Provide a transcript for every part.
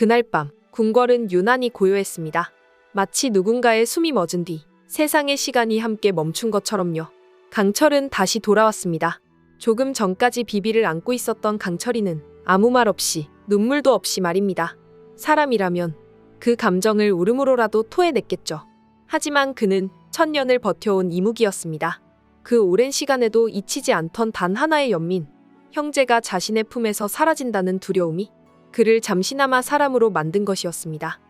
그날 밤 궁궐은 유난히 고요했습니다. 마치 누군가의 숨이 멎은 뒤 세상의 시간이 함께 멈춘 것처럼요. 강철은 다시 돌아왔습니다. 조금 전까지 비비를 안고 있었던 강철이는 아무 말 없이 눈물도 없이 말입니다. 사람이라면 그 감정을 울음으로라도 토해냈겠죠. 하지만 그는 천년을 버텨온 이무기였습니다. 그 오랜 시간에도 잊히지 않던 단 하나의 연민, 형제가 자신의 품에서 사라진다는 두려움이 그를 잠시나마 사람으로 만든 것이었습니다.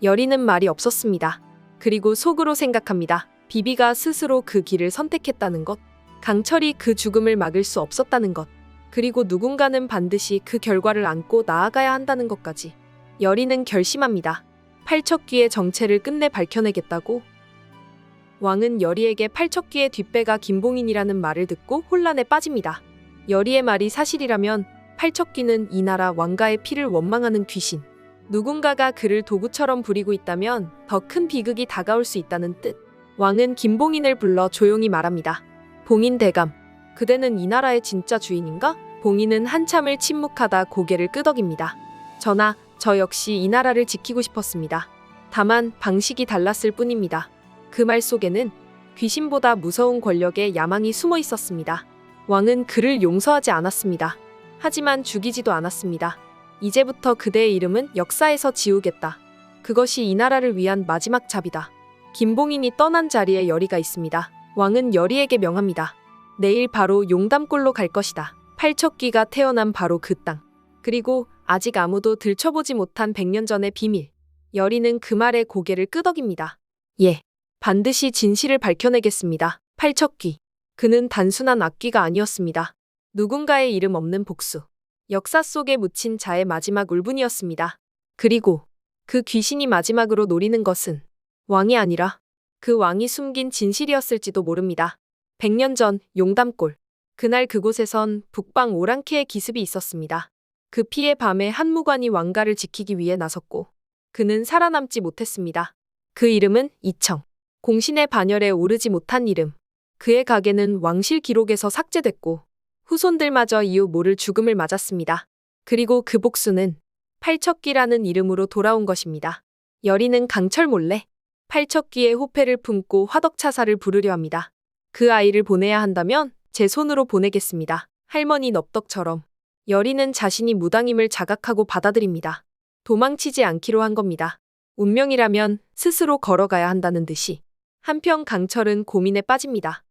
여리는 말이 없었습니다. 그리고 속으로 생각합니다. 비비가 스스로 그 길을 선택했다는 것, 강철이 그 죽음을 막을 수 없었다는 것, 그리고 누군가는 반드시 그 결과를 안고 나아가야 한다는 것까지. 여리는 결심합니다. 팔척귀의 정체를 끝내 밝혀내겠다고. 왕은 여리에게 팔척귀의 뒷배가 김봉인이라는 말을 듣고 혼란에 빠집니다. 여리의 말이 사실이라면 팔척귀는 이 나라 왕가의 피를 원망하는 귀신, 누군가가 그를 도구처럼 부리고 있다면 더 큰 비극이 다가올 수 있다는 뜻. 왕은 김봉인을 불러 조용히 말합니다. 봉인 대감, 그대는 이 나라의 진짜 주인인가? 봉인은 한참을 침묵하다 고개를 끄덕입니다. 전하, 저 역시 이 나라를 지키고 싶었습니다. 다만 방식이 달랐을 뿐입니다. 그 말 속에는 귀신보다 무서운 권력의 야망이 숨어 있었습니다. 왕은 그를 용서하지 않았습니다. 하지만 죽이지도 않았습니다. 이제부터 그대의 이름은 역사에서 지우겠다. 그것이 이 나라를 위한 마지막 잡이다. 김봉인이 떠난 자리에 여리가 있습니다. 왕은 여리에게 명합니다. 내일 바로 용담골로 갈 것이다. 팔척귀가 태어난 바로 그 땅. 그리고 아직 아무도 들춰보지 못한 100년 전의 비밀. 여리는 그 말에 고개를 끄덕입니다. 예, 반드시 진실을 밝혀내겠습니다. 팔척귀. 그는 단순한 악귀가 아니었습니다. 누군가의 이름 없는 복수. 역사 속에 묻힌 자의 마지막 울분이었습니다. 그리고 그 귀신이 마지막으로 노리는 것은 왕이 아니라 그 왕이 숨긴 진실이었을지도 모릅니다. 100년 전 용담골. 그날 그곳에선 북방 오랑캐의 기습이 있었습니다. 그 피해 밤에 한 무관이 왕가를 지키기 위해 나섰고 그는 살아남지 못했습니다. 그 이름은 이청. 공신의 반열에 오르지 못한 이름. 그의 가게는 왕실 기록에서 삭제됐고 후손들마저 이유 모를 죽음을 맞았습니다. 그리고 그 복수는 팔척귀라는 이름으로 돌아온 것입니다. 여리는 강철 몰래 팔척귀의 호패를 품고 화덕차사를 부르려 합니다. 그 아이를 보내야 한다면 제 손으로 보내겠습니다. 할머니 넙덕처럼. 여리는 자신이 무당임을 자각하고 받아들입니다. 도망치지 않기로 한 겁니다. 운명이라면 스스로 걸어가야 한다는 듯이. 한편 강철은 고민에 빠집니다.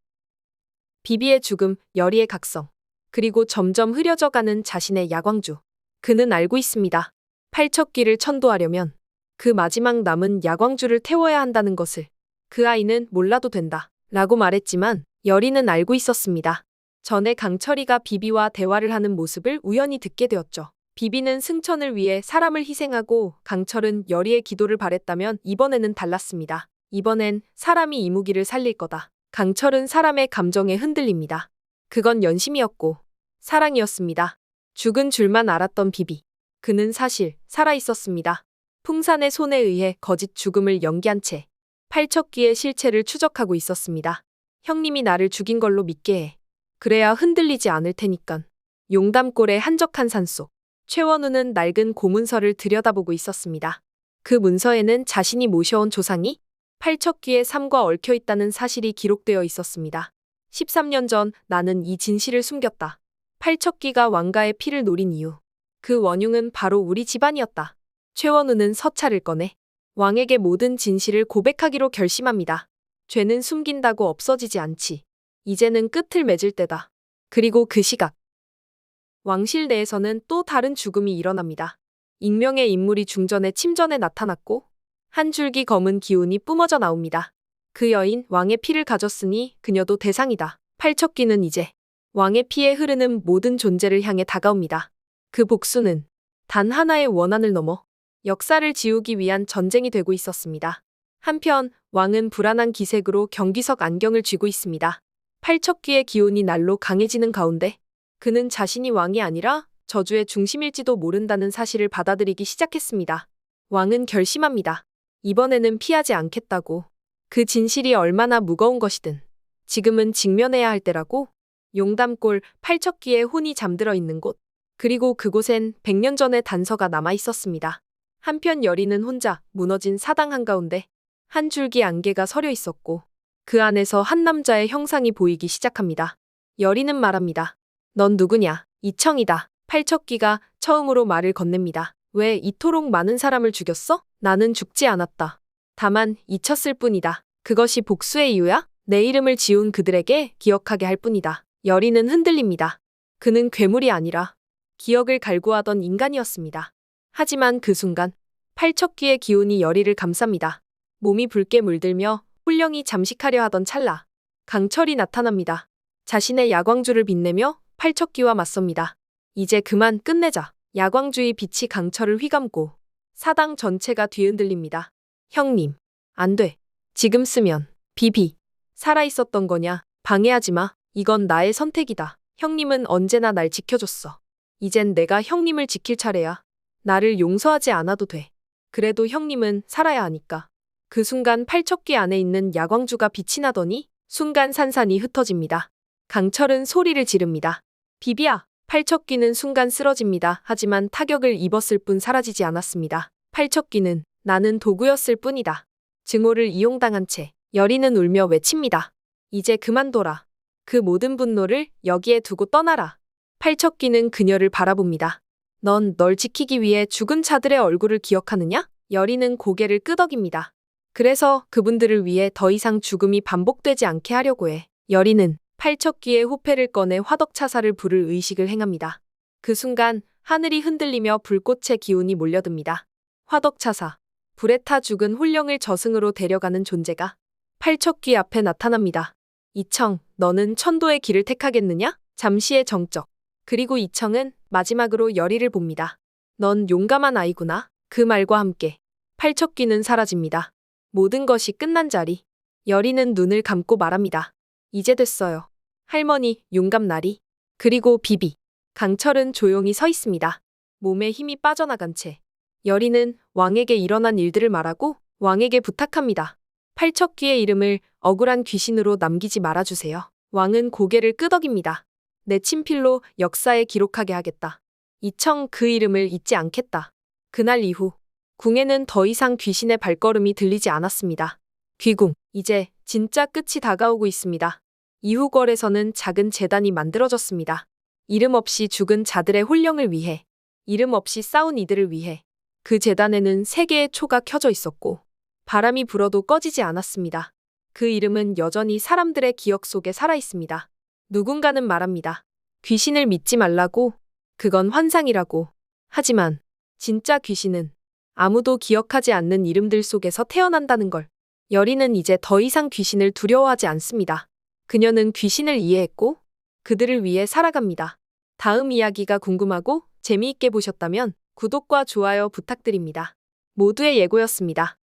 비비의 죽음, 여리의 각성, 그리고 점점 흐려져가는 자신의 야광주. 그는 알고 있습니다. 팔척귀를 천도하려면 그 마지막 남은 야광주를 태워야 한다는 것을. 그 아이는 몰라도 된다 라고 말했지만 여리는 알고 있었습니다. 전에 강철이가 비비와 대화를 하는 모습을 우연히 듣게 되었죠. 비비는 승천을 위해 사람을 희생하고 강철은 여리의 기도를 바랬다면 이번에는 달랐습니다. 이번엔 사람이 이무기를 살릴 거다. 강철은 사람의 감정에 흔들립니다. 그건 연심이었고 사랑이었습니다. 죽은 줄만 알았던 비비. 그는 사실 살아있었습니다. 풍산의 손에 의해 거짓 죽음을 연기한 채 팔척귀의 실체를 추적하고 있었습니다. 형님이 나를 죽인 걸로 믿게 해. 그래야 흔들리지 않을 테니깐. 용담골의 한적한 산속. 최원우는 낡은 고문서를 들여다보고 있었습니다. 그 문서에는 자신이 모셔온 조상이 팔척귀의 삶과 얽혀 있다는 사실이 기록되어 있었습니다. 13년 전 나는 이 진실을 숨겼다. 팔척귀가 왕가의 피를 노린 이유. 그 원흉은 바로 우리 집안이었다. 최원우는 서찰을 꺼내 왕에게 모든 진실을 고백하기로 결심합니다. 죄는 숨긴다고 없어지지 않지. 이제는 끝을 맺을 때다. 그리고 그 시각. 왕실 내에서는 또 다른 죽음이 일어납니다. 익명의 인물이 중전에 침전에 나타났고 한 줄기 검은 기운이 뿜어져 나옵니다. 그 여인 왕의 피를 가졌으니 그녀도 대상이다. 팔척귀는 이제 왕의 피에 흐르는 모든 존재를 향해 다가옵니다. 그 복수는 단 하나의 원한을 넘어 역사를 지우기 위한 전쟁이 되고 있었습니다. 한편 왕은 불안한 기색으로 경기석 안경을 쥐고 있습니다. 팔척귀의 기운이 날로 강해지는 가운데 그는 자신이 왕이 아니라 저주의 중심일지도 모른다는 사실을 받아들이기 시작했습니다. 왕은 결심합니다. 이번에는 피하지 않겠다고. 그 진실이 얼마나 무거운 것이든 지금은 직면해야 할 때라고. 용담골 팔척귀의 혼이 잠들어 있는 곳. 그리고 그곳엔 100년 전의 단서가 남아 있었습니다. 한편 여리는 혼자 무너진 사당 한가운데 한 줄기 안개가 서려 있었고 그 안에서 한 남자의 형상이 보이기 시작합니다. 여리는 말합니다. 넌 누구냐? 이청이다. 팔척귀가 처음으로 말을 건넵니다. 왜 이토록 많은 사람을 죽였어? 나는 죽지 않았다. 다만 잊혔을 뿐이다. 그것이 복수의 이유야? 내 이름을 지운 그들에게 기억하게 할 뿐이다. 여리는 흔들립니다. 그는 괴물이 아니라 기억을 갈구하던 인간이었습니다. 하지만 그 순간 팔척귀의 기운이 여리를 감쌉니다. 몸이 붉게 물들며 훌령이 잠식하려 하던 찰나 강철이 나타납니다. 자신의 야광주를 빛내며 팔척귀와 맞섭니다. 이제 그만 끝내자. 야광주의 빛이 강철을 휘감고 사당 전체가 뒤흔들립니다. 형님, 안 돼. 지금 쓰면 비비. 살아있었던 거냐? 방해하지 마. 이건 나의 선택이다. 형님은 언제나 날 지켜줬어. 이젠 내가 형님을 지킬 차례야. 나를 용서하지 않아도 돼. 그래도 형님은 살아야 하니까. 그 순간 팔척귀 안에 있는 야광주가 빛이 나더니 순간 산산이 흩어집니다. 강철은 소리를 지릅니다. 비비야. 팔척귀는 순간 쓰러집니다. 하지만 타격을 입었을 뿐 사라지지 않았습니다. 팔척귀는 나는 도구였을 뿐이다. 증오를 이용당한 채 여리는 울며 외칩니다. 이제 그만둬라. 그 모든 분노를 여기에 두고 떠나라. 팔척귀는 그녀를 바라봅니다. 넌 널 지키기 위해 죽은 자들의 얼굴을 기억하느냐? 여리는 고개를 끄덕입니다. 그래서 그분들을 위해 더 이상 죽음이 반복되지 않게 하려고 해. 여리는 팔척귀의 호패를 꺼내 화덕차사를 부를 의식을 행합니다. 그 순간 하늘이 흔들리며 불꽃의 기운이 몰려듭니다. 화덕차사, 불에 타 죽은 홀령을 저승으로 데려가는 존재가 팔척귀 앞에 나타납니다. 이청, 너는 천도의 길을 택하겠느냐? 잠시의 정적. 그리고 이청은 마지막으로 여리를 봅니다. 넌 용감한 아이구나. 그 말과 함께 팔척귀는 사라집니다. 모든 것이 끝난 자리. 여리는 눈을 감고 말합니다. 이제 됐어요. 할머니, 용감나리. 그리고 비비. 강철은 조용히 서 있습니다. 몸에 힘이 빠져나간 채 여리는 왕에게 일어난 일들을 말하고 왕에게 부탁합니다. 팔척귀의 이름을 억울한 귀신으로 남기지 말아주세요. 왕은 고개를 끄덕입니다. 내 친필로 역사에 기록하게 하겠다. 이청 그 이름을 잊지 않겠다. 그날 이후 궁에는 더 이상 귀신의 발걸음이 들리지 않았습니다. 귀궁, 이제 진짜 끝이 다가오고 있습니다. 이후궐에서는 작은 제단이 만들어졌습니다. 이름 없이 죽은 자들의 혼령을 위해, 이름 없이 싸운 이들을 위해. 그 제단에는 3개의 초가 켜져 있었고 바람이 불어도 꺼지지 않았습니다. 그 이름은 여전히 사람들의 기억 속에 살아있습니다. 누군가는 말합니다. 귀신을 믿지 말라고. 그건 환상이라고. 하지만 진짜 귀신은 아무도 기억하지 않는 이름들 속에서 태어난다는 걸. 여리는 이제 더 이상 귀신을 두려워하지 않습니다. 그녀는 귀신을 이해했고 그들을 위해 살아갑니다. 다음 이야기가 궁금하고 재미있게 보셨다면 구독과 좋아요 부탁드립니다. 모두의 예고였습니다.